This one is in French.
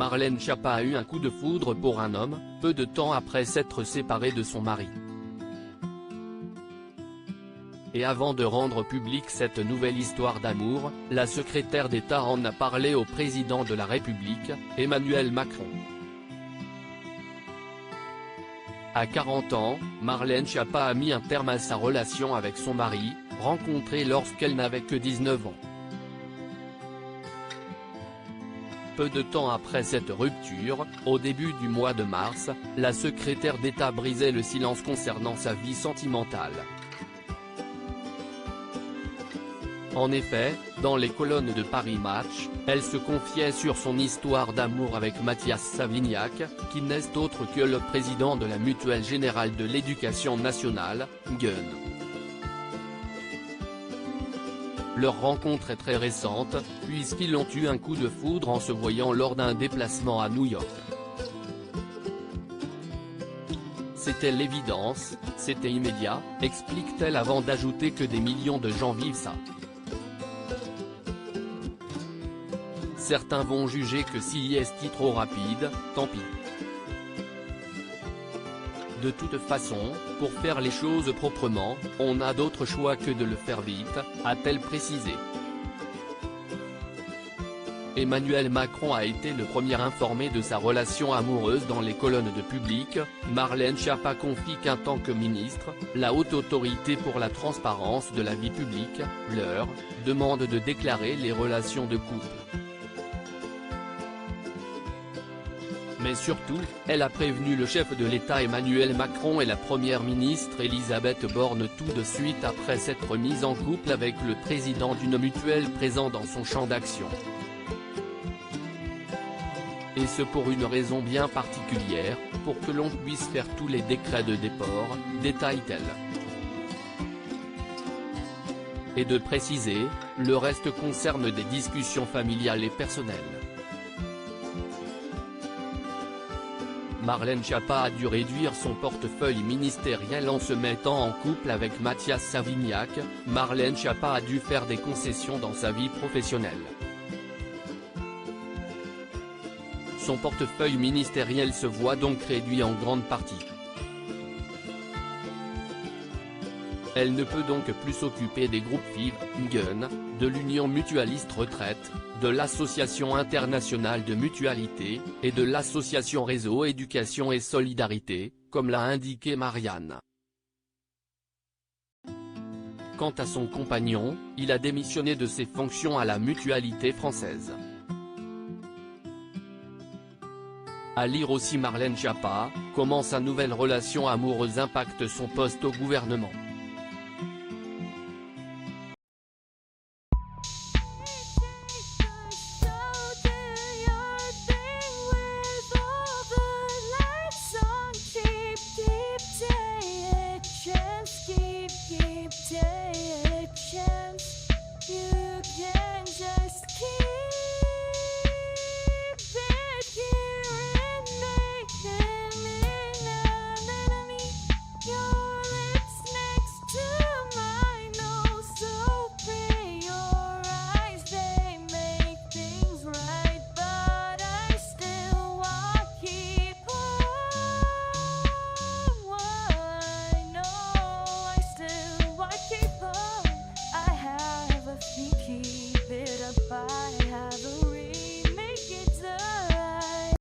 Marlène Schiappa a eu un coup de foudre pour un homme, peu de temps après s'être séparée de son mari. Et avant de rendre publique cette nouvelle histoire d'amour, la secrétaire d'État en a parlé au président de la République, Emmanuel Macron. À 40 ans, Marlène Schiappa a mis un terme à sa relation avec son mari, rencontré lorsqu'elle n'avait que 19 ans. Peu de temps après cette rupture, au début du mois de mars, la secrétaire d'État brisait le silence concernant sa vie sentimentale. En effet, dans les colonnes de Paris Match, elle se confiait sur son histoire d'amour avec Mathias Savignac, qui n'est autre que le président de la Mutuelle Générale de l'Éducation nationale, MGEN. Leur rencontre est très récente, puisqu'ils ont eu un coup de foudre en se voyant lors d'un déplacement à New York. C'était l'évidence, c'était immédiat, explique-t-elle avant d'ajouter que des millions de gens vivent ça. Certains vont juger que si est trop rapide, tant pis. De toute façon, pour faire les choses proprement, on n'a d'autre choix que de le faire vite, a-t-elle précisé. Emmanuel Macron a été le premier informé de sa relation amoureuse dans les colonnes de Public. Marlène Schiappa confie qu'en tant que ministre, la Haute Autorité pour la transparence de la vie publique, leur demande de déclarer les relations de couple. Mais surtout, elle a prévenu le chef de l'État Emmanuel Macron et la première ministre Elisabeth Borne tout de suite après s'être mise en couple avec le président d'une mutuelle présent dans son champ d'action. Et ce pour une raison bien particulière, pour que l'on puisse faire tous les décrets de déport, détaille-t-elle. Et de préciser, le reste concerne des discussions familiales et personnelles. Marlène Schiappa a dû réduire son portefeuille ministériel en se mettant en couple avec Mathias Savignac. Marlène Schiappa a dû faire des concessions dans sa vie professionnelle. Son portefeuille ministériel se voit donc réduit en grande partie. Elle ne peut donc plus s'occuper des groupes FIV, MGEN, de l'Union Mutualiste Retraite, de l'Association Internationale de Mutualité, et de l'Association Réseau Éducation et Solidarité, comme l'a indiqué Marianne. Quant à son compagnon, il a démissionné de ses fonctions à la Mutualité française. À lire aussi Marlène Schiappa, comment sa nouvelle relation amoureuse impacte son poste au gouvernement.